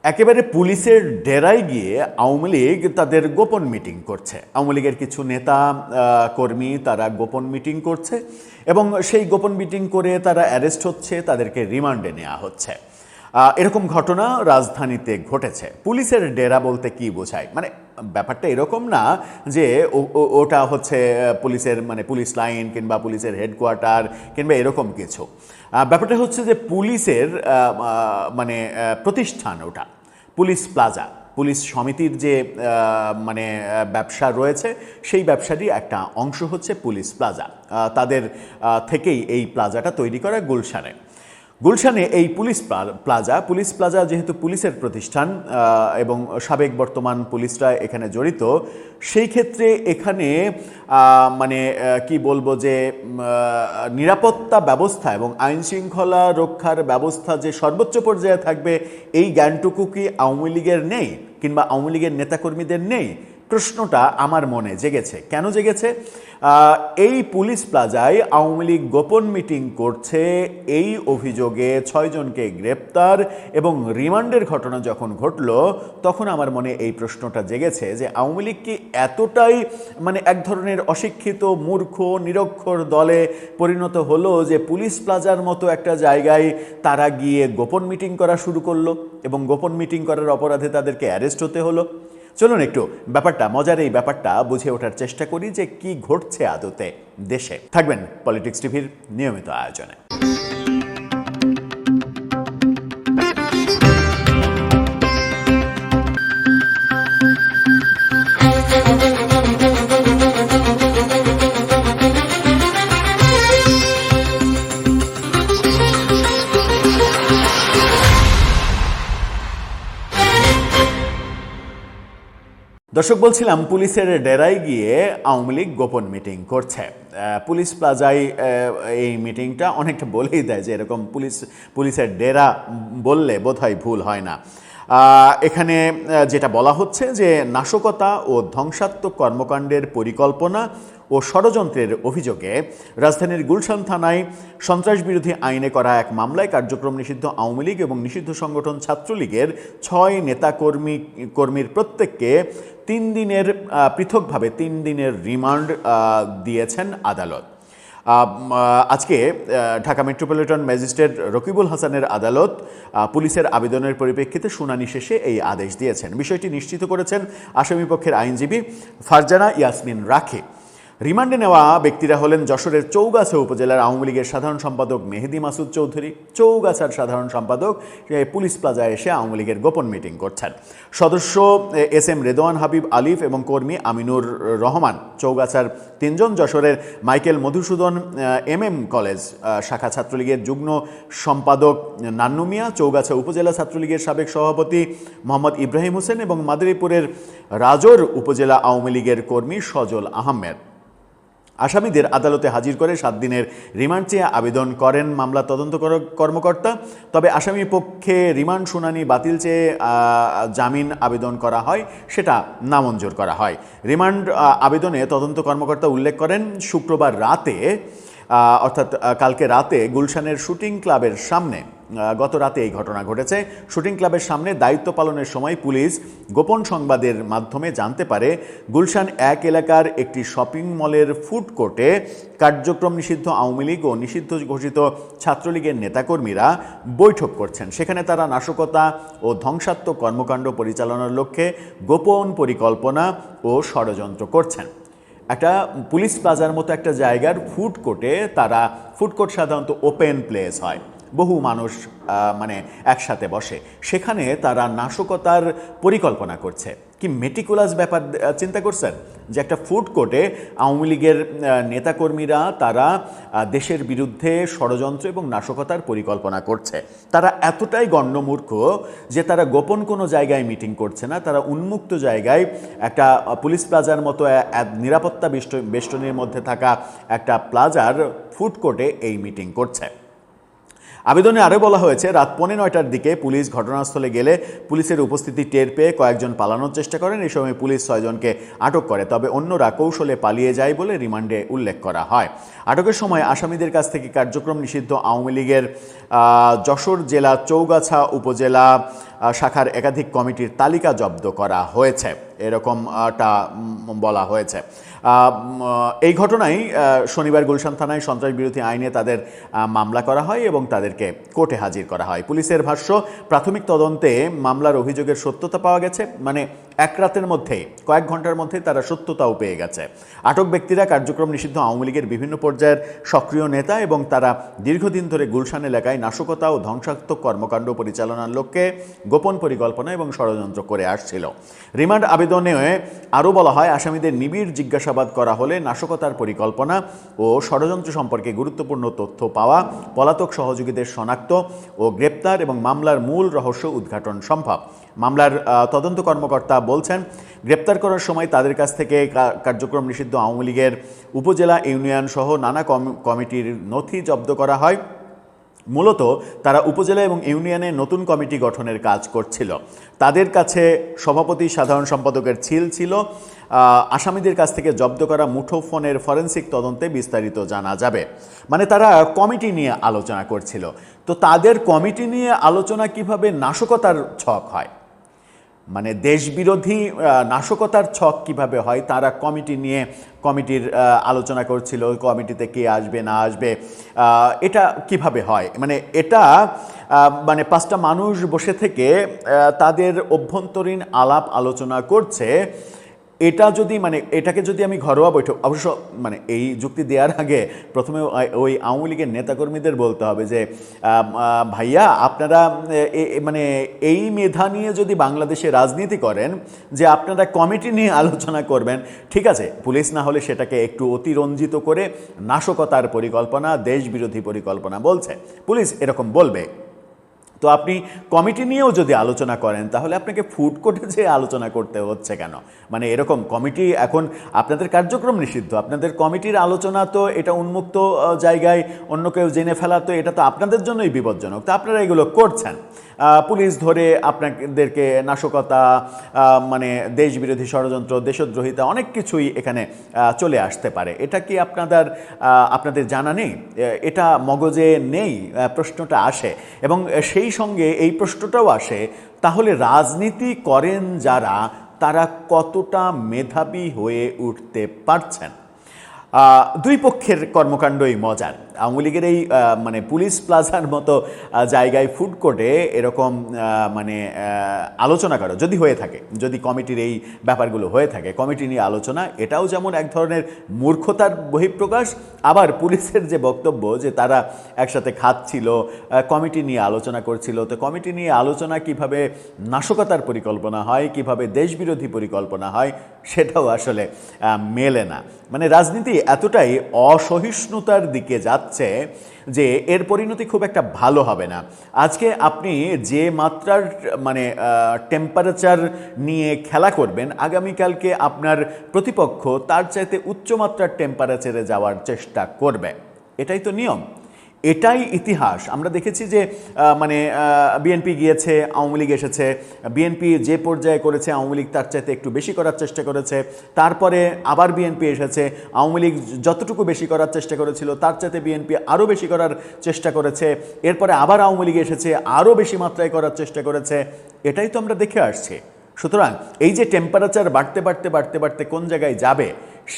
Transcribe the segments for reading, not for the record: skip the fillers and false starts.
একেবারে পুলিশের ডেরায় গিয়ে আওয়ামী লীগ তাদের গোপন মিটিং করছে। আওয়ামী লীগের কিছু নেতা কর্মী তারা গোপন মিটিং করছে এবং সেই গোপন মিটিং করে তারা অ্যারেস্ট হচ্ছে, তাদেরকে রিমান্ডে নেওয়া হচ্ছে। এরকম ঘটনা রাজধানীতে ঘটেছে। পুলিশের ডেরা বলতে কি বোঝায়, মানে ব্যাপারটা এরকম না যে ওটা হচ্ছে পুলিশের মানে পুলিশ লাইন কিংবা পুলিশের হেডকোয়ার্টার কিংবা এরকম কিছু। ব্যাপারটা হচ্ছে যে পুলিশের মানে প্রতিষ্ঠান, ওটা পুলিশ প্লাজা, পুলিশ সমিতির যে মানে ব্যবসা রয়েছে সেই ব্যবসারই একটা অংশ হচ্ছে পুলিশ প্লাজা। তাদের থেকেই এই প্লাজাটা তৈরি করা গুলশানে এই পুলিশ প্লাজা যেহেতু পুলিশের প্রতিষ্ঠান এবং সাবেক বর্তমান পুলিশরা এখানে জড়িত, সেই ক্ষেত্রে এখানে মানে কি বলবো যে নিরাপত্তা ব্যবস্থা এবং আইন শৃঙ্খলা রক্ষার ব্যবস্থা যে সর্বোচ্চ পর্যায়ে থাকবে এই জ্ঞানটুকু কি আওয়ামী লীগের নেই কিংবা আওয়ামী লীগের নেতাকর্মীদের নেই? প্রশ্নটা আমার মনে জেগেছে। কেন জেগেছে? এই পুলিশ প্লাজায় আওয়ামী লীগ গোপন মিটিং করছে, এই অভিযোগে 6 জনকে গ্রেপ্তার এবং রিমান্ডের ঘটনা যখন ঘটল তখন আমার মনে এই প্রশ্নটা জেগেছে যে আওয়ামী লীগ কি এতটাই মানে এক ধরনের অশিক্ষিত মূর্খ নিরক্ষর দলে পরিণত হলো যে পুলিশ প্লাজার মতো একটা জায়গায় তারা গিয়ে গোপন মিটিং করা শুরু করলো এবং গোপন মিটিং করার অপরাধে তাদেরকে অ্যারেস্ট হতে হলো। চলুন একটু ব্যাপারটা, মজার এই ব্যাপারটা বুঝে ওঠার চেষ্টা করি যে কি ঘটছে আদতে দেশে। থাকবেন পলিটিক্স টিভির নিয়মিত আয়োজনে। দর্শক, বলছিলাম পুলিশের ডেরায় গিয়ে আওয়ামী লীগ গোপন মিটিং করছে। পুলিশ প্লাজায় এই মিটিংটা অনেকটা বলেই দেয় যে এরকম পুলিশের ডেরা বললে বোধহয় ভুল হয় না। এখানে যেটা বলা হচ্ছে যে নাশকতা ও ধ্বংসাত্মক কর্মকাণ্ডের পরিকল্পনা ও ষড়যন্ত্রের অভিযোগে রাজধানীর গুলশান থানায় সন্ত্রাস বিরোধী আইনে করা এক মামলায় কার্যক্রম নিষিদ্ধ আওয়ামী লীগ এবং নিষিদ্ধ সংগঠন ছাত্রলীগের 6 নেতাকর্মীর প্রত্যেককে 3 দিনের পৃথকভাবে 3 দিনের রিমান্ড দিয়েছেন আদালত। আজকে ঢাকা মেট্রোপলিটন ম্যাজিস্ট্রেট রকিবুল হাসানের আদালত পুলিশের আবেদনের পরিপ্রেক্ষিতে শুনানি শেষে এই আদেশ দিয়েছেন। বিষয়টি নিশ্চিত করেছেন আসামিপক্ষের আইনজীবী ফারজানা ইয়াসমিন রাখি। রিমান্ডে নেওয়া ব্যক্তিরা হলেন যশোরের চৌগাছা উপজেলার আওয়ামী লীগের সাধারণ সম্পাদক মেহেদি মাসুদ চৌধুরী। চৌগাছার সাধারণ সম্পাদক পুলিশ প্লাজায় এসে আওয়ামী লীগের গোপন মিটিং করছেন। সদস্য SM রেদওয়ান হাবিব আলিফ এবং কর্মী আমিনুর রহমান চৌগাছার 3 জন, যশোরের মাইকেল মধুসূদন MM কলেজ শাখা ছাত্রলীগের যুগ্ম সম্পাদক নান্নু মিয়া, চৌগাছা উপজেলা ছাত্রলীগের সাবেক সভাপতি মোহাম্মদ ইব্রাহিম হোসেন এবং মাদারীপুরের রাজোর উপজেলা আওয়ামী লীগের কর্মী সজল আহমেদ। আসামিদের আদালতে হাজির করে 7 দিনের রিমান্ড চেয়ে আবেদন করেন মামলা তদন্ত কর্মকর্তা। তবে আসামি পক্ষে রিমান্ড শুনানি বাতিল চেয়ে জামিন আবেদন করা হয়, সেটা নামঞ্জুর করা হয়। রিমান্ড আবেদনে তদন্ত কর্মকর্তা উল্লেখ করেন শুক্রবার রাতে অর্থাৎ কালকে রাতে গুলশানের শুটিং ক্লাবের সামনে, গত রাতে এই ঘটনা ঘটেছে। শুটিং ক্লাবের সামনে দায়িত্ব পালনের সময় পুলিশ গোপন সংবাদের মাধ্যমে জানতে পারে গুলশান 1 এলাকার একটি শপিং মলের ফুড কোর্টে কার্যক্রম নিষিদ্ধ আওয়ামী লীগ ও নিষিদ্ধ ঘোষিত ছাত্রলীগের নেতাকর্মীরা বৈঠক করছেন। সেখানে তারা নাশকতা ও ধ্বংসাত্মক কর্মকাণ্ড পরিচালনার লক্ষ্যে গোপন পরিকল্পনা ও ষড়যন্ত্র করছেন। একটা পুলিশ প্লাজার মতো একটা জায়গার ফুড কোর্টে তারা, ফুড কোর্ট সাধারণত ওপেন প্লেস হয়, বহু মানুষ মানে একসাথে বসে, সেখানে তারা নাশকতার পরিকল্পনা করছে। কি মেটিকুলাস ব্যাপার চিন্তা করছেন যে একটা ফুড কোর্টে আওয়ামী লীগের নেতাকর্মীরা তারা দেশের বিরুদ্ধে ষড়যন্ত্র এবং নাশকতার পরিকল্পনা করছে। তারা এতটাই গণ্যমূর্খ যে তারা গোপন কোনো জায়গায় মিটিং করছে না, তারা উন্মুক্ত জায়গায় একটা পুলিশ প্লাজার মতো নিরাপত্তা বেষ্টনীর মধ্যে থাকা একটা প্লাজার ফুড কোর্টে এই মিটিং করছে। আবেদনে আরও বলা হয়েছে, রাত 9:15টার দিকে পুলিশ ঘটনাস্থলে গেলে পুলিশের উপস্থিতি টের পেয়ে কয়েকজন পালানোর চেষ্টা করেন। এই সময় পুলিশ 6 জনকে আটক করে, তবে অন্যরা কৌশলে পালিয়ে যায় বলে রিমান্ডে উল্লেখ করা হয়। আটকের সময় আসামিদের কাছ থেকে কার্যক্রম নিষিদ্ধ আওয়ামী লীগের যশোর জেলা চৌগাছা উপজেলা শাখার একাধিক কমিটির তালিকা জব্দ করা হয়েছে, এরকমটা বলা হয়েছে। এই ঘটনায় শনিবার গুলশান থানায় সন্ত্রাস বিরোধী আইনে তাদের মামলা করা হয় এবং তাদেরকে কোর্টে হাজির করা হয়। পুলিশের ভাষ্য, প্রাথমিক তদন্তে মামলার অভিযোগের সত্যতা পাওয়া গেছে, মানে এক রাতের মধ্যেই, কয়েক ঘন্টার মধ্যেই তারা সত্যতাও পেয়ে গেছে। আটক ব্যক্তিরা কার্যক্রম নিষিদ্ধ আওয়ামী লীগের বিভিন্ন পর্যায়ের সক্রিয় নেতা এবং তারা দীর্ঘদিন ধরে গুলশান এলাকায় নাশকতা ও ধ্বংসাত্মক কর্মকাণ্ড পরিচালনার লক্ষ্যে গোপন পরিকল্পনা এবং ষড়যন্ত্র করে আসছিল। রিমান্ড আবেদনে আরও বলা হয়, আসামিদের নিবিড় জিজ্ঞাসাবাদ করা হলে নাশকতার পরিকল্পনা ও ষড়যন্ত্র সম্পর্কে গুরুত্বপূর্ণ তথ্য পাওয়া, পলাতক সহযোগীদের শনাক্ত ও গ্রেপ্তার এবং মামলার মূল রহস্য উদ্ঘাটন সম্ভব। মামলার তদন্ত কর্মকর্তা বলছেন, গ্রেপ্তার করার সময় তাদের কাছ থেকে কার্যক্রম নিষিদ্ধ আওয়ামী লীগের উপজেলা ইউনিয়ন সহ নানা কমিটির নথি জব্দ করা হয়। মূলত তারা উপজেলা এবং ইউনিয়নে নতুন কমিটি গঠনের কাজ করছিল। তাদের কাছে সভাপতি, সাধারণ সম্পাদকের ছিল ছিল। আসামিদের কাছ থেকে জব্দ করা মুঠোফোনের ফরেনসিক তদন্তে বিস্তারিত জানা যাবে। মানে তারা কমিটি নিয়ে আলোচনা করছিল। তো তাদের কমিটি নিয়ে আলোচনা কিভাবে নাশকতার ছক হয়, মানে দেশবিরোধী নাশকতার ছক কিভাবে হয়, তারা কমিটির আলোচনা করছিল, কমিটিতে কে আসবে না আসবে, এটা কিভাবে হয়, মানে এটা মানে 5টা মানুষ বসে থেকে তাদের অভ্যন্তরীণ আলাপ আলোচনা করছে। এটা যদি মানে এটাকে যদি আমি ঘরোয়া বৈঠক, অবশ্য মানে এই যুক্তি দেওয়ার আগে প্রথমে ওই আওয়ামী লীগের নেতাকর্মীদের বলতে হবে যে ভাইয়া, আপনারা মানে এই মেধা নিয়ে যদি বাংলাদেশে রাজনীতি করেন যে আপনারা কমিটি নিয়ে আলোচনা করবেন, ঠিক আছে, পুলিশ না হলে সেটাকে একটু অতিরঞ্জিত করে নাশকতার পরিকল্পনা, দেশবিরোধী পরিকল্পনা বলছে, পুলিশ এরকম বলবে। তো আপনি কমিটি নিয়েও যদি আলোচনা করেন তাহলে আপনাকে ফুড কোর্টে যে আলোচনা করতে হচ্ছে কেন? মানে এরকম কমিটি, এখন আপনাদের কার্যক্রম নিষিদ্ধ, আপনাদের কমিটির আলোচনা তো এটা উন্মুক্ত জায়গায় অন্য কেউ জেনে ফেলা, তো এটা তো আপনাদের জন্যই বিপজ্জনক। তো আপনারা এগুলো করছেন, পুলিশ ধরে আপনাদেরকে নাশকতা, মানে দেশবিরোধী ষড়যন্ত্র, দেশদ্রোহিতা, অনেক কিছুই এখানে চলে আসতে পারে। এটা কি আপনাদের জানা নেই? এটা মগজে নেই? প্রশ্নটা আসে এবং সেই সঙ্গে এই প্রশ্নটাও আসে, তাহলে রাজনীতি করেন যারা, তারা কতটা মেধাবী হয়ে উঠতে পারছেন? দুই পক্ষের কর্মকাণ্ডই মজার। আওয়ামী লীগের এই মানে পুলিশ প্লাজার মতো জায়গায় ফুড কোর্টে এরকম মানে আলোচনা করা যদি হয়ে থাকে, যদি কমিটির এই ব্যাপারগুলো হয়ে থাকে, কমিটি নিয়ে আলোচনা, এটাও যেমন এক ধরনের মূর্খতার বহিঃপ্রকাশ। আবার পুলিশের যে বক্তব্য যে তারা একসাথে খাচ্ছিল, কমিটি নিয়ে আলোচনা করছিল, তো কমিটি নিয়ে আলোচনা কিভাবে নাশকতার পরিকল্পনা হয়, কিভাবে দেশবিরোধী পরিকল্পনা হয়, সেটাও আসলে মেলে না। মানে রাজনীতি এতটাই অসহিষ্ণুতার দিকে যাচ্ছে যে এর পরিণতি খুব একটা ভালো হবে না। আজকে আপনি যে মাত্রার মানে টেম্পারেচার নিয়ে খেলা করবেন, আগামীকালকে আপনার প্রতিপক্ষ তার চাইতে উচ্চমাত্রার টেম্পারেচারে যাওয়ার চেষ্টা করবে। এটাই তো নিয়ম, এটাই ইতিহাস। আমরা দেখেছি যে মানে বিএনপি গিয়েছে, আওয়ামী লীগ এসেছে, বিএনপি যে পর্যায়ে করেছে আওয়ামী লীগ তার চাইতে একটু বেশি করার চেষ্টা করেছে, তারপরে আবার বিএনপি এসেছে, আওয়ামী লীগ যতটুকু বেশি করার চেষ্টা করেছিল তার চাইতে বিএনপি আরও বেশি করার চেষ্টা করেছে, এরপরে আবার আওয়ামী লীগ এসেছে, আরও বেশি মাত্রায় করার চেষ্টা করেছে। এটাই তো আমরা দেখে আসছি। সুতরাং এই যে টেম্পারেচার বাড়তে বাড়তে বাড়তে বাড়তে কোন জায়গায় যাবে,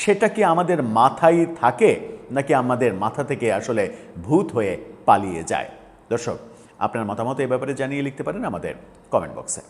সেটা কি আমাদের মাথায় থাকে নাকি আমাদের মাথা থেকে আসলে ভূত হয়ে পালিয়ে যায়? দর্শক, আপনার মতামত এই ব্যাপারে জানিয়ে লিখতে পারেন আমাদের কমেন্ট বক্সে।